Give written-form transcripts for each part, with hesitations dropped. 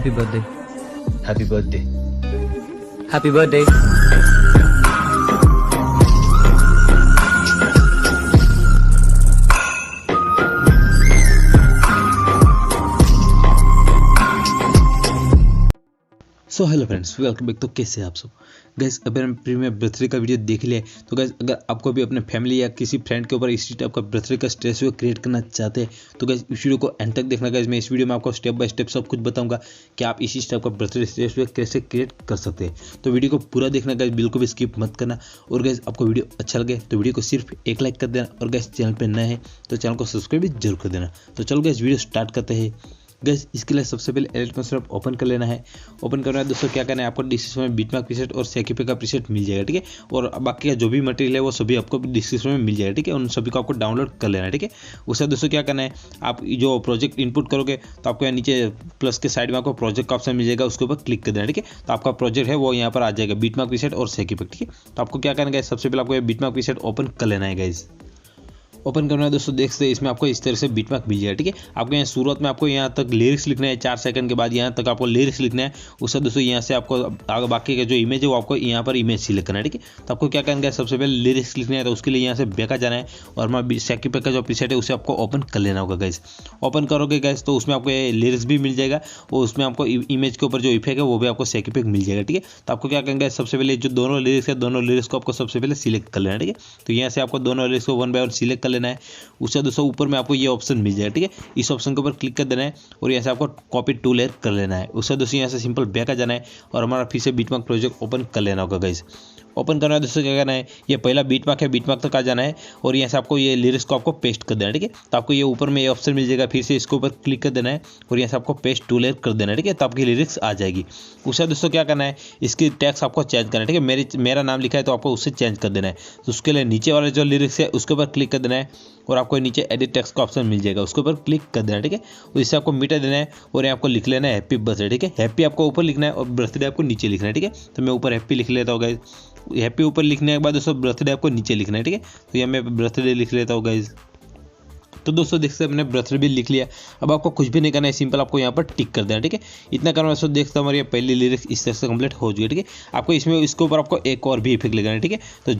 Happy birthday, happy birthday, happy birthday. So hello friends, welcome back. तो कैसे हैं आप सब गैस? अगर हम प्रीमियर बर्थडे का वीडियो देख लिया तो गैस, अगर आपको भी अपने फैमिली या किसी फ्रेंड के ऊपर इसी टाइप का बर्थडे का स्ट्रेस क्रिएट करना चाहते हैं तो गैस इस वीडियो को एंड तक देखना। गैस मैं इस वीडियो में आपको स्टेप बाय स्टेप सब कुछ बताऊंगा कि आप इसी टाइप का बर्थडे स्ट्रेस कैसे क्रिएट कर सकते हैं। तो वीडियो को पूरा देखना गैस, बिल्कुल भी स्किप मत करना। और गैस आपको वीडियो अच्छा लगे तो वीडियो को सिर्फ एक लाइक कर देना, और गैस चैनल पर नए हैं तो चैनल को सब्सक्राइब भी जरूर कर देना। तो चलो गैस वीडियो स्टार्ट करते हैं। गैस इसके लिए सबसे पहले एलाइट मशीन ओपन कर लेना है। ओपन करना है दोस्तों, क्या करना है आपको डिस्क्रिप्शन में बिटमार्क प्रीसेट और 𝗂𝐶𝐵 का प्रीसेट मिल जाएगा, ठीक है। और बाकी का जो भी मटेरियल है वो सभी आपको डिस्क्रिप्शन में मिल जाएगा, ठीक है। उन सभी को आपको डाउनलोड कर लेना है, ठीक है। उससे दोस्तों क्या करना है, आप जो प्रोजेक्ट इनपुट करोगे तो आपको यहाँ नीचे प्लस के साइड में आपको प्रोजेक्ट का ऑप्शन मिल जाएगा, उसके ऊपर क्लिक कर देना, ठीक है। तो आपका प्रोजेक्ट है वो यहाँ पर आ जाएगा, बिटमार्क प्रीसेट और 𝗂𝐶𝐵, ठीक है। तो आपको क्या करना है, सबसे पहले आपको बिटमार्क प्रीसेट ओपन कर लेना है। गाइस ओपन करना है दोस्तों, देख सकते हैं इसमें आपको इस तरह से बिटमार्क मिल जाएगा, ठीक है। आपको यहाँ शुरुआत में आपको यहाँ तक लिरिक्स लिखना है, 4 सेकंड के बाद यहाँ तक आपको लिरिक्स लिखना है। उससे दोस्तों यहाँ से आपको आगे बाकी का जो इमेज है वो आपको यहाँ पर इमेज सिलेक्ट करना है, ठीक है। तो आपको क्या करना है, सबसे पहले लिरिक्स लिखना है तो उसके लिए यहाँ से बैक आ जाना है, और हमारा 𝗂𝐶𝐵 का जो प्रीसेट है उसे आपको ओपन कर लेना होगा। गाइस ओपन करोगे गाइस तो उसमें आपको लिरिक्स भी मिल जाएगा, और उसमें आपको इमेज के ऊपर जो इफेक्ट है वो भी आपको 𝗂𝐶𝐵 मिल जाएगा, ठीक है। तो आपको क्या करना है, सबसे पहले जो दोनों लिरिक्स है दोनों लिरिक्स को आपको सबसे पहले सिलेक्ट कर लेना है, ठीक है। तो यहाँ से आपको दोनों लिरिक्स को 1 बाय 1 सिलेक्ट कर लेना है। उससे दोस्तों ऊपर में आपको ये ऑप्शन मिल जाएगा, ठीक है। इस ऑप्शन के ऊपर क्लिक कर देना है और यहाँ से आपको कॉपी टू लेयर कर लेना है। उससे दोस्तों यहाँ से सिंपल बैक आ जाना है और हमारा फिर से बिटमार्क प्रोजेक्ट ओपन कर लेना होगा। गाइस ओपन करना है दोस्तों, क्या करना है, ये पहला बिटमार्क है, बिटमार्क तक आ जाना है और यहाँ से आपको ये लिरिक्स को आपको पेस्ट कर देना है, ठीक है। तो आपको ये ऊपर में ये ऑप्शन मिल जाएगा, फिर से इसके ऊपर क्लिक कर देना है और यहाँ से आपको पेस्ट टू लेयर कर देना है, ठीक है। तो आपकी लिरिक्स आ जाएगी। उससे दोस्तों क्या करना है, इसकी टैक्स आपको चेंज करना है, ठीक है। मेरा नाम लिखा है तो आपको उससे चेंज कर देना है। तो उसके लिए नीचे वाले जो लिरिक्स है उसके ऊपर क्लिक कर देना है और आपको नीचे एडिट टेक्स्ट का ऑप्शन मिल जाएगा, उसके ऊपर क्लिक कर देना है, ठीक है। तो इससे आपको मिटा देना है और यहाँ आपको लिख लेना है हैप्पी बर्थडे, ठीक है। हैप्पी आपको ऊपर लिखना है और बर्थडे आपको नीचे लिखना है, ठीक है। तो मैं ऊपर हैप्पी लिख लेता हूँ। गाइस हैप्पी ऊपर लिखने के बाद दोस्तों बर्थडे आपको नीचे लिखना है, ठीक है। तो यहाँ मैं बर्थडे लिख लेता हूँ। गाइस तो दोस्तों देख सकते हैं मैंने बर्थडे भी लिख लिया। अब आपको कुछ भी नहीं करना है, सिंपल आपको यहाँ पर टिक कर देना, ठीक है। इतना करना दोस्तों, देखते हमारी पहली लिरिक्स इस तरह से कंप्लीट हो चुकी है, ठीक है। आपको इसमें इसके ऊपर आपको एक और भी इफेक्ट लगाना है, ठीक है। तो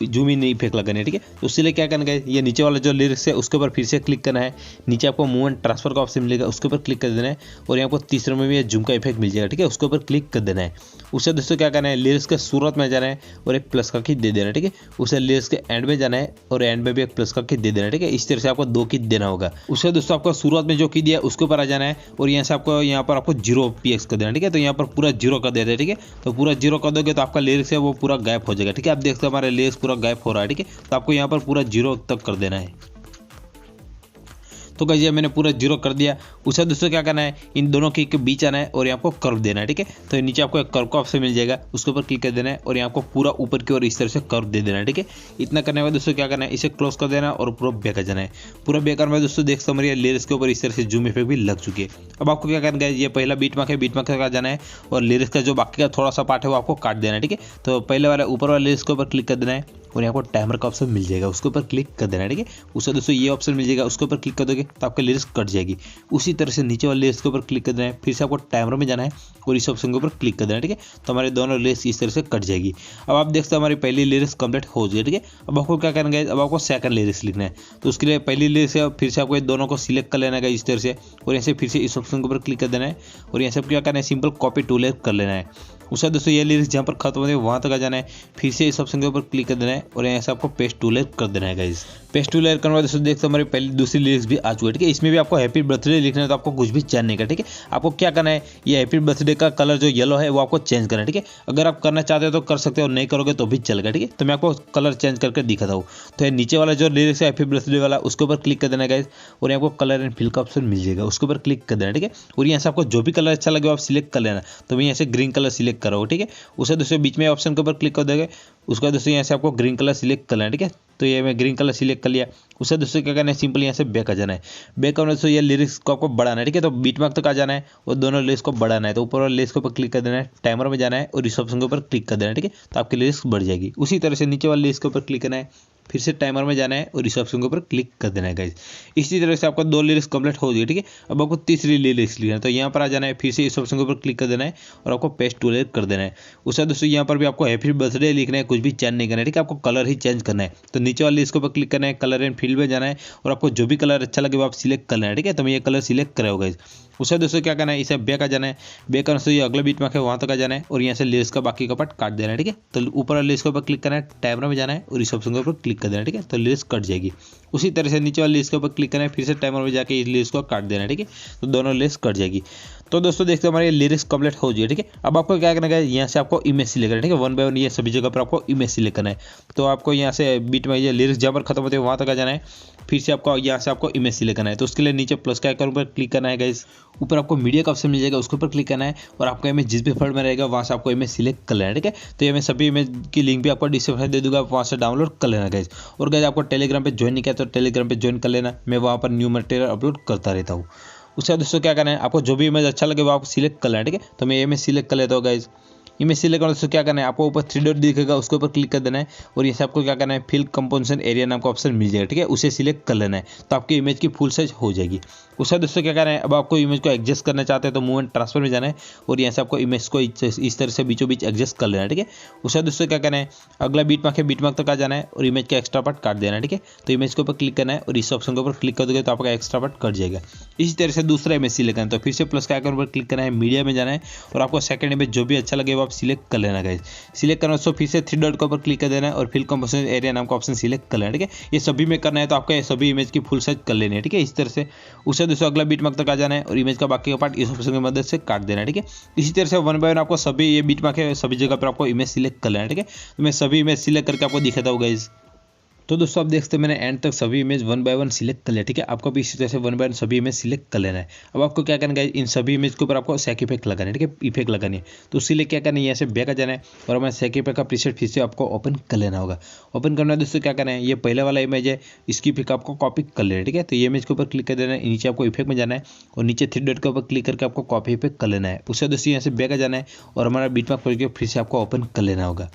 जूम इन इफेक्ट लगाना है, ठीक है। तो उसके लिए क्या करना है, ये नीचे वाला जो लिरिक्स है उसके ऊपर फिर से क्लिक करना है। नीचे आपको मूव एंड ट्रांसफर का ऑप्शन मिलेगा, उसके ऊपर क्लिक कर देना है और यहाँ आपको तीसरे में भी जूम का इफेक्ट मिल जाएगा, ठीक है। उसके ऊपर क्लिक कर देना है। उससे दोस्तों क्या करना है, लिरिक्स के शुरुआत में जाना है और एक प्लस का की दे देना है, ठीक है। उसे लिरिक्स के एंड में जाना है और एंड में भी एक प्लस का की दे देना है, ठीक है। इस तरह से आपको 2 की देना होगा। उससे दोस्तों आपको शुरुआत में जो की दिया उसके ऊपर आ जाना है और यहाँ से आपको यहाँ पर आपको 0px कर देना, ठीक है। तो यहाँ पर पूरा 0 कर देते हैं, ठीक है। तो पूरा 0 कर दोगे तो आपका लिरिक्स है वो पूरा गायब हो जाएगा, ठीक है। आप देखते हैं हमारे लिरिक्स पूरा गायब हो रहा है, ठीक है। तो आपको यहाँ पर पूरा 0 तक कर देना है। तो गाइस ये मैंने पूरा 0 कर दिया। उससे दोस्तों क्या करना है, इन दोनों के बीच आना है और यहाँ आपको कर्व देना है, ठीक है। तो नीचे आपको एक कर्व का ऑप्शन मिल जाएगा, उसके ऊपर क्लिक कर देना है और यहाँ आपको पूरा ऊपर की ओर इस तरह से कर्व दे देना है, ठीक है। इतना करने के बाद दोस्तों क्या करना है, इसे क्लोज कर देना और पूरा बैक आ जाना है। पूरा बैक करने में दोस्तों देख सकते हैं लिरिक्स के ऊपर इस तरह से जूम इफेक्ट भी लग चुकी है। अब आपको क्या करना है, ये पहला बिटमार्क है, बिटमार्क तक आ जाना है और लिरिक्स का जो बाकी का थोड़ा सा पार्ट है वो आपको काट देना है, ठीक है। तो पहले वाला ऊपर वाले लिरिक्स के ऊपर क्लिक कर देना है और यहाँ पर टाइमर का ऑप्शन मिल जाएगा, उसके ऊपर क्लिक कर देना है, ठीक है। उससे दोस्तों ये ऑप्शन मिल जाएगा, उसके ऊपर क्लिक कर दोगे तो आपका लिरिक्स कट जाएगी। उसी तरह से नीचे वाले लिरिक्स के ऊपर क्लिक कर देना है, फिर से आपको टाइमर में जाना है और इस ऑप्शन के ऊपर क्लिक कर देना है, ठीक है। तो हमारे दोनों लिरिक्स इस तरह से कट जाएगी। अब आप देखते हैं हमारी पहली लिरिक्स कंप्लीट हो जाएगी, ठीक है। अब आपको क्या करना है, अब आपको सेकंड लिरिक्स लिखना है। तो उसके लिए पहली लिरिक्स है फिर से आपको दोनों को सिलेक्ट कर लेना है इस तरह से और यहाँ से फिर से इस ऑप्शन के ऊपर क्लिक कर देना है और यहाँ से क्या करना है, सिंपल कॉपी टू लेयर कर लेना है। उससे दोस्तों ये लिरिक्स जहाँ पर खत्म होते हैं वहाँ तक आ जाना है, फिर से इस ऑप्शन के ऊपर क्लिक कर देना है और यहाँ से आपको पेस्ट टू लेयर कर देना है। गाइस पेस्ट टू लेयर करने बाद दोस्तों देखते हमारी पहली दूसरी लिरिक्स भी आ चुकी है, ठीक है। इसमें भी आपको हैप्पी बर्थडे लिखना है, तो आपको कुछ भी चेंज नहीं करना, ठीक है। आपको क्या करना है, ये हैप्पी बर्थडे का कलर जो येलो है वो आपको चेंज करना है, ठीक है। अगर आप करना चाहते हो तो कर सकते हो, नहीं करोगे तो भी चलेगा, ठीक है। तो मैं आपको कलर चेंज करके दिखाता हूँ। तो ये नीचे वाला जो लिरिक्स है हैप्पी बर्थडे वाला उसके ऊपर क्लिक कर देना है गाइस और यहाँ आपको कलर एंड फिल का ऑप्शन मिल जाएगा, उसके ऊपर क्लिक कर देना, ठीक है। और यहाँ से आपको जो भी कलर अच्छा लगे आप सिलेक्ट कर लेना। तो मैं यहाँ से ग्रीन कलर सिलेक्ट करो, ठीक है। उसे दोस्तों बीच में ऑप्शन के ऊपर क्लिक कर देंगे, उसका दोस्तों यहाँ से आपको ग्रीन कलर सिलेक्ट करना है, ठीक है। तो ये मैं ग्रीन कलर सिलेक्ट कर लिया। उससे दोस्तों क्या करना है, सिंपल यहाँ से बैक आ जाना है। बैक करने दोस्तों ये लिरिक्स को आपको बढ़ाना है, ठीक है। तो बिटमार्क तक आ जाना है और दोनों लिरिक्स को बढ़ाना है। तो ऊपर वाले लिरिक्स के ऊपर क्लिक कर देना है, टाइमर में जाना है और इस ऑप्शन के ऊपर क्लिक कर देना है, ठीक है। तो आपकी लिरिक्स बढ़ जाएगी। उसी तरह से नीचे वाले लिरिक्स के ऊपर क्लिक करना है, फिर से टाइमर में जाना है और इस ऑप्शन के ऊपर क्लिक कर देना है गाइज। इसी तरह से आपका 2 लिरिक्स कंप्लीट हो गई, ठीक है। अब आपको तीसरी लिरिक्स लिखना है, तो यहाँ पर आ जाना है, फिर से इस ऑप्शन के ऊपर क्लिक कर देना है और आपको पेस्ट टू लेयर कर देना है। उसके बाद दोस्तों यहाँ पर भी आपको हैप्पी बर्थडे लिखना है, कुछ भी चेंज नहीं करना है, ठीक है। आपको कलर ही चेंज करना है, तो नीचे वाले इसके ऊपर क्लिक करना है, कलर एंड फील्ड में जाना है और आपको जो भी कलर अच्छा लगे वो आप सिलेक्ट करना है, ठीक है। तो मैं ये कलर सिलेक्ट कर रहा हूँ गाइज। उससे दोस्तों क्या करना है, इसे बैक आ जाना है, बैक करने से ये अगला बीट मार्क है वहाँ तक आ जाना है और यहाँ से लिरिक्स का बाकी का पार्ट काट देना है, ठीक है। तो ऊपर वाले लिरिक्स के ऊपर क्लिक करना है, टाइमर में जाना है और इस ऑप्शन के ऊपर क्लिक कर देना है, ठीक है। तो लिरिक्स कट जाएगी। उसी तरह से नीचे वाले लिरिक्स के ऊपर क्लिक करना है, फिर से टाइमर में जाके इस लिरिक्स को काट देना है, ठीक है। तो दोनों लिरिक्स कट जाएगी। तो दोस्तों देखते हैं हमारे लिरिक्स कंप्लीट हो जाए, ठीक है। अब आपको क्या करना है, यहाँ से आपको इमेज सिलेक्ट करना है, ठीक है। 1 बाय 1 ये सभी जगह पर आपको इमेज सिलेक्ट करना है। तो आपको यहाँ से बीट में ये लिरिक्स जहाँ पर खत्म होते हैं वहाँ तक आ जाना है, फिर से आपको यहाँ से आपको इमेज सिलेक्ट करना है। तो उसके लिए नीचे प्लस के आइकन पर क्लिक करना है गाइस, ऊपर आपको मीडिया का ऑप्शन मिल जाएगा, उसके ऊपर क्लिक करना है और आपका इमेज जिस भी फोल्डर में रहेगा वहाँ से आपको इमेज सिलेक्ट कर लेना है, ठीक है। तो ये मैं सभी इमेज की लिंक भी आपको डिस्क्रिप्शन दे दूंगा, वहाँ से डाउनलोड कर लेना गाइस। और गाइस आपको टेलीग्राम पे ज्वाइन नहीं किया तो टेलीग्राम पे ज्वाइन कर लेना, मैं वहाँ पर न्यू मटेरियल अपलोड करता रहता हूँ। उसके बाद दोस्तों क्या करना है, आपको जो भी इमेज अच्छा लगे वो आप सिलेक्ट कर लेना, ठीक है। तो मैं इमेज सिलेक्ट कर लेता हूँ गाइस। इमेज सिलेक्ट करने से क्या करना है, आपको ऊपर 3 डॉट दिखेगा, उसके ऊपर क्लिक कर देना है और यहाँ से आपको क्या करना है, फिल कंपोजिशन एरिया नाम का ऑप्शन मिल जाएगा, ठीक है। उसे सिलेक्ट कर लेना है, तो आपकी इमेज की फुल साइज हो जाएगी। उसके बाद दोस्तों क्या करना है, अब आपको इमेज को एडजस्ट करना चाहते हैं तो मूव एंड ट्रांसफर में जाना है और यहाँ से आपको इमेज को इस तरह से बीचों बीच एडजस्ट कर लेना है, ठीक है। उसके बाद दोस्तों क्या करना है, अगला बीट मार्क है, बीट मार्क तक आ जाना है और इमेज का एक्स्ट्रा पार्ट काट देना है, ठीक है। तो इमेज के ऊपर क्लिक करना है और इस ऑप्शन के ऊपर क्लिक कर दोगे तो आपका एक्स्ट्रा पार्ट कट जाएगा। इसी तरह से दूसरा इमेज सिलेक्ट करना है, तो फिर से प्लस के आइकन पर क्लिक करना है, मीडिया में जाना है और आपको सेकंड इमेज जो भी अच्छा लगे वो आप सिलेक्ट कर लेना गाइस। सिलेक्ट करना है, फिर से 3 डॉट के ऊपर क्लिक कर देना है और फिल कंपोजिशन एरिया नाम का ऑप्शन सिलेक्ट कर लेना है, ठीक है। ये सभी में करना है तो आपका ये सभी इमेज की फुल साइज कर लेनी है, ठीक है। इस तरह से उससे दोस्तों अगला बीट मार्क तक आ जाना है और इमेज का बाकी का पार्ट इस ऑप्शन की मदद से काट देना है, ठीक है। इसी तरह से 1 बाय 1 आपको सभी ये बीट मार्क है सभी जगह पर आपको इमेज सिलेक्ट कर लेना है, ठीक है। तो मैं सभी इमेज सिलेक्ट करके आपको दिखाता हूँ गाइस। तो दोस्तों आप देख सकते हैं मैंने एंड तक सभी इमेज 1 बाय 1 सिलेक्ट कर लिया, ठीक है। आपको भी इसी तरह से 1 बाय 1 सभी इमेज सिलेक्ट कर लेना है। अब आपको क्या करना है, इन सभी इमेज के ऊपर आपको सेक इफेक्ट लगाना है, ठीक है, इफेक्ट लगानी है। तो उसके लिए क्या करना है, यहाँ से बैक आ जाना है और हमारे सेक इफेक्ट का प्रीसेट फिर से आपको ओपन कर लेना होगा। ओपन करना है दोस्तों क्या करना है, ये पहले वाला इमेज है, इसकी पिक आपको कॉपी कर लेना है, ठीक है। तो ये इमेज के ऊपर क्लिक कर देना है, नीचे आपको इफेक्ट में जाना है और नीचे 3 डॉट के ऊपर क्लिक करके आपको कॉपी इफेक्ट कर लेना है। उससे दोस्तों यहाँ से बैक आ जाना है और हमारा बीट मार्क करके फिर से आपको ओपन कर लेना होगा।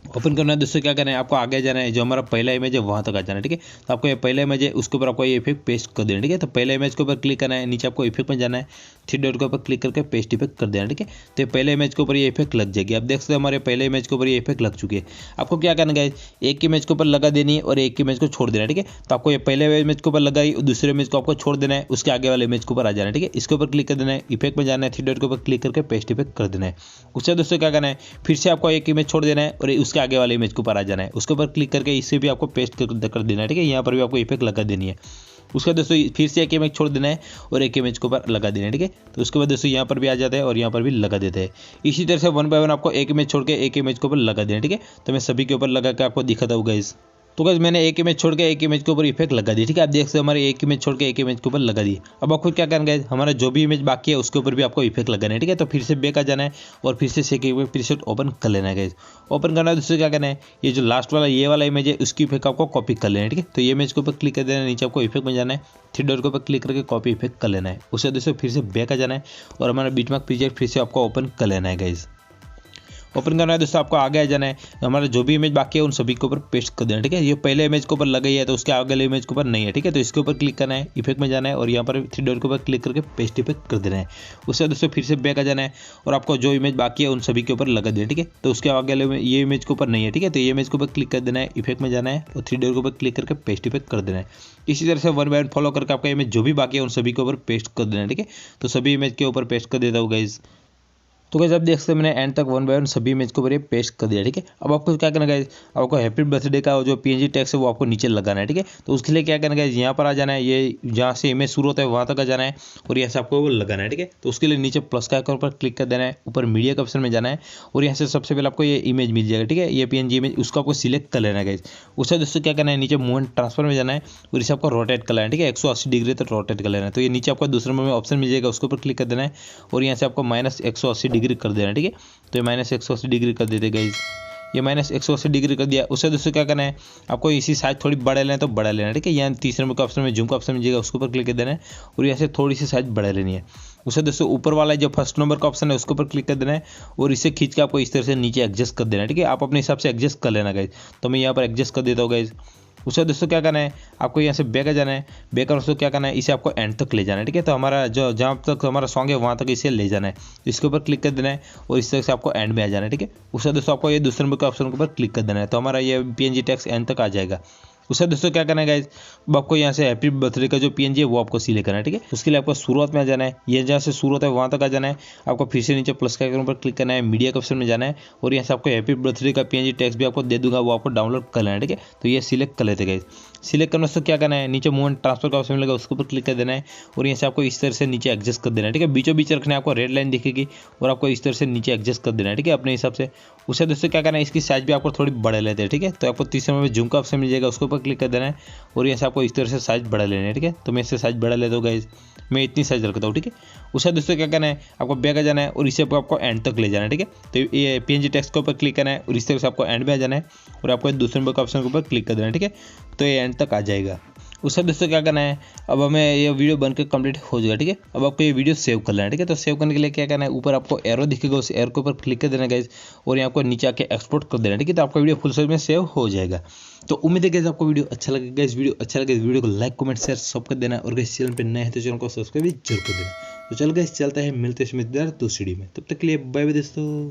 ओपन करना है दोस्तों क्या करना है, आपको आगे जाना है, जो हमारा पहला इमेज है वहाँ तक आ जाना है, ठीक है। तो आपको ये पहला इमेज है उसके ऊपर आपको ये इफेक्ट पेस्ट कर देना है, ठीक है। तो पहले इमेज के ऊपर क्लिक करना है, नीचे आपको इफेक्ट में जाना है, 3 डॉट के ऊपर क्लिक करके पेस्ट इफेक्ट कर देना, ठीक है। तो पहले इमेज के ऊपर ये इफेक्ट लग जाएगी। आप देख सकते हैं हमारे पहले इमेज के ऊपर ये इफेक्ट लग चुकी है। आपको क्या करना है, एक इमेज के ऊपर लगा देनी है और एक इमेज को छोड़ देना है, ठीक है। तो आपको ये पहले इमेज के ऊपर लगाई और दूसरे इमेज को आपको छोड़ देना है, उसके आगे वाले इमेज के ऊपर आ जाना है, ठीक है। इसके ऊपर क्लिक कर देना है, इफेक्ट में जाना है, 3 डॉट के ऊपर क्लिक करके पेस्ट इफेक्ट कर देना है। उससे दोस्तों क्या करना है, फिर से आपको एक इमेज छोड़ देना है और उसके आगे वाले इमेज के ऊपर आ जाना है, उसके ऊपर क्लिक करके इससे भी आपको पेस्ट कर देना है, ठीक है। यहाँ पर भी आपको इफेक्ट लगा देनी है। उसके बाद दोस्तों फिर से एक इमेज छोड़ देना है और एक इमेज के ऊपर लगा देना है, ठीक है। तो उसके बाद दोस्तों यहाँ पर भी आ जाता है और यहाँ पर भी लगा देते हैं। इसी तरह से 1 बाय 1 आपको एक इमेज छोड़ के एक इमेज के ऊपर लगा देना है, ठीक है। तो मैं सभी के ऊपर लगा के आपको दिखाता हूँ गाइस। तो गाइस मैंने एक इमेज छोड़ के एक इमेज के ऊपर इफेक्ट लगा दी, ठीक है। आप देख सकते हैं हमारे एक इमेज छोड़ के एक इमेज के ऊपर लगा दी। अब आपको क्या करना है, हमारा जो भी इमेज बाकी है उसके ऊपर भी आपको इफेक्ट लगाना है, ठीक है। तो फिर से बैक आ जाना है और फिर से सेक इफेक्ट प्रीसेट ओपन कर लेना है गाइस। ओपन करना है दोस्तों क्या करना है, ये जो लास्ट वाला ये वाला इमेज है उसकी इफेक्ट आपको कॉपी कर लेना है, ठीक है। तो ये इमेज के ऊपर क्लिक कर देना है, नीचे आपको इफेक्ट में जाना है, 3 डॉट के ऊपर क्लिक करके कॉपी इफेक्ट कर लेना है। उससे दोस्तों फिर से बैक आ जाना है और हमारा बीट मार्क प्रोजेक्ट फिर से आपको ओपन कर लेना है गाइस। ओपन करना है दोस्तों, आपको आगे आ जाना है, हमारा जो भी इमेज बाकी है उन सभी के ऊपर पेस्ट कर देना, ठीक है। ये पहले इमेज के ऊपर लगा ही है तो उसके अगले इमेज के ऊपर नहीं है, ठीक है। तो इसके ऊपर क्लिक करना है, इफेक्ट में जाना है और यहाँ पर 3 डॉट के ऊपर क्लिक करके पेस्ट इफेक्ट कर देना है। उससे दोस्तों फिर से बैक आ जाना है और आपको जो इमेज बाकी है उन सभी के ऊपर लगा देना, ठीक है। तो उसके अगले ये इमेज के ऊपर नहीं है, ठीक है। तो ये इमेज के ऊपर क्लिक कर देना है, इफेक्ट में जाना है और 3 डॉट के ऊपर क्लिक करके पेस्ट इफेक्ट कर देना है। इसी तरह से 1 बाय 1 फॉलो करके आपका इमेज जो भी बाकी है उन सभी के ऊपर पेस्ट कर देना है, ठीक है। तो सभी इमेज के ऊपर पेस्ट कर देता हूँ गाइस। तो गाइस आप देख सकते हैं मैंने एंड तक 1 बाय 1 सभी इमेज के ऊपर ये पेस्ट कर दिया, ठीक है। अब आपको क्या करना है गाइस, आपको हैप्पी बर्थडे का जो PNG टैक्स है वो आपको नीचे लगाना है, ठीक है। तो उसके लिए क्या करना है गाइस, यहाँ पर आ जाना है, ये जहाँ से इमेज शुरू होता है वहाँ तक आ जाना है और यहाँ से आपको वो लगाना है, ठीक है। तो उसके लिए नीचे प्लस का आइकन पर क्लिक कर देना है, ऊपर मीडिया के ऑप्शन में जाना है और यहाँ से सबसे पहले आपको ये इमेज मिल जाएगा, ठीक है। ये PNG इमेज उसको आपको सिलेक्ट कर लेना है गाइस। उससे दोस्तों क्या करना है, नीचे मूव एंड ट्रांसफर में जाना है और इसे आपको रोटेट कर लेना है, ठीक है। 180 डिग्री तक रोटेट कर लेना है। तो ये नीचे आपको दूसरे में ऑप्शन मिल जाएगा, उसके ऊपर क्लिक कर देना है और यहाँ से आपको -180 डिग्री कर देना है, ठीक है। तो ये -180 डिग्री कर देते गाइज, ये -180 डिग्री कर दिया। उससे दोस्तों क्या करना है, आपको इसी साइज थोड़ी बढ़ा लेना है तो बढ़ा लेना है, ठीक है। यहाँ तीसरे नंबर का ऑप्शन में जूम का ऑप्शन मिलेगा, उसके ऊपर क्लिक कर देना है और यहाँ से थोड़ी सी साइज बढ़ा लेनी है। उससे दोस्तों ऊपर वाला जो फर्स्ट नंबर का ऑप्शन है उसके ऊपर क्लिक कर देना है और इसे खींच के आपको इस तरह से नीचे एडजस्ट कर देना है, ठीक है। आप अपने हिसाब से एडजस्ट कर लेना गाइज। तो मैं यहाँ पर एडजस्ट कर देता हूँ गाइज। उसके बाद दोस्तों क्या करना है, आपको यहाँ से बैक आ जाना है। बैक और दोस्तों क्या करना है, इसे आपको एंड तक ले जाना है, ठीक है। तो हमारा जो जहाँ तक हमारा सॉन्ग है वहाँ तक इसे ले जाना है, इसके ऊपर क्लिक कर देना है और इस तरह से आपको एंड में आ जाना है, ठीक है। उसके बाद दोस्तों आपको ये दूसरे नंबर के ऑप्शन के ऊपर क्लिक कर देना है, तो हमारा ये PNG टेक्स्ट एंड तक आ जाएगा। उसके बाद दोस्तों क्या करना है गाइज, अब आपको यहाँ से हैप्पी बर्थडे का जो PNG है वो आपको सिलेक्ट करना है, ठीक है। उसके लिए आपको शुरुआत में आ जाना है, ये जहाँ से शुरुआत है वहाँ तक आ जाना है। आपको फिर से नीचे प्लस के आइकन पर क्लिक करना है, मीडिया के ऑप्शन में जाना है और यहाँ से आपको हैप्पी बर्थडे का PNG टेक्स्ट भी आपको दे दूंगा, वो आपको डाउनलोड कर लेना है, ठीक है। तो ये सिलेक्ट कर लेते गाइज। सिलेक्ट करने से क्या करना है, नीचे मूव एंड ट्रांसफर का ऑप्शन मिलेगा, उसके ऊपर क्लिक कर देना है और यहाँ से आपको इस तरह से नीचे एडजस्ट कर देना है, ठीक है। बीचों बीच रखना है, आपको रेड लाइन दिखेगी और आपको इस तरह से नीचे एडजस्ट कर देना है, ठीक है, अपने हिसाब से। उससे दोस्तों क्या करना है, इसकी साइज भी आपको थोड़ी बढ़ा लेते हैं, ठीक है। तो आपको तीसरे नंबर में जूम का ऑप्शन मिल जाएगा, उसके ऊपर क्लिक कर देना है और यहाँ से आपको इस तरह से साइज बढ़ा लेना है, ठीक है। तो मैं इससे साइज बढ़ा लेता हूँ गाइज, मैं इतनी साइज रखता हूँ, ठीक है। उसके दोस्तों क्या करना है, आपको बैक आ जाना है और इसे आपको एंड तक ले जाना है, ठीक है। तो ये PNG टेक्स्ट के ऊपर क्लिक करना है और इस तरह से आपको एंड में आ जाना है और आपको दूसरे नंबर के ऑप्शन के ऊपर क्लिक कर देना है, ठीक है। तो ये एंड तक आ जाएगा। उससे दोस्तों क्या करना है, अब हमें ये वीडियो बनकर कंप्लीट हो जाएगा, ठीक है। अब आपको ये वीडियो सेव कर लेना है, ठीक है। तो सेव करने के लिए क्या करना है, ऊपर आपको एरो दिखेगा, उस एरो के ऊपर क्लिक कर देना है गाइज और यहाँ आपको नीचे आके एक्सपोर्ट कर देना है, ठीक है। तो आपका वीडियो फुल साइज में सेव हो जाएगा। तो उम्मीद है गाइज आपको वीडियो अच्छा लगेगा। इस वीडियो अच्छा लगे, इस वीडियो को लाइक कमेंट शेयर सब कर देना और गाइज चैनल पर नए हैं तो चैनल को सब्सक्राइब भी जरूर कर देना। तो चल गाइज चलता है, मिलते हैं दूसरी वीडियो में, तब तक के लिए बाय बाय दोस्तों।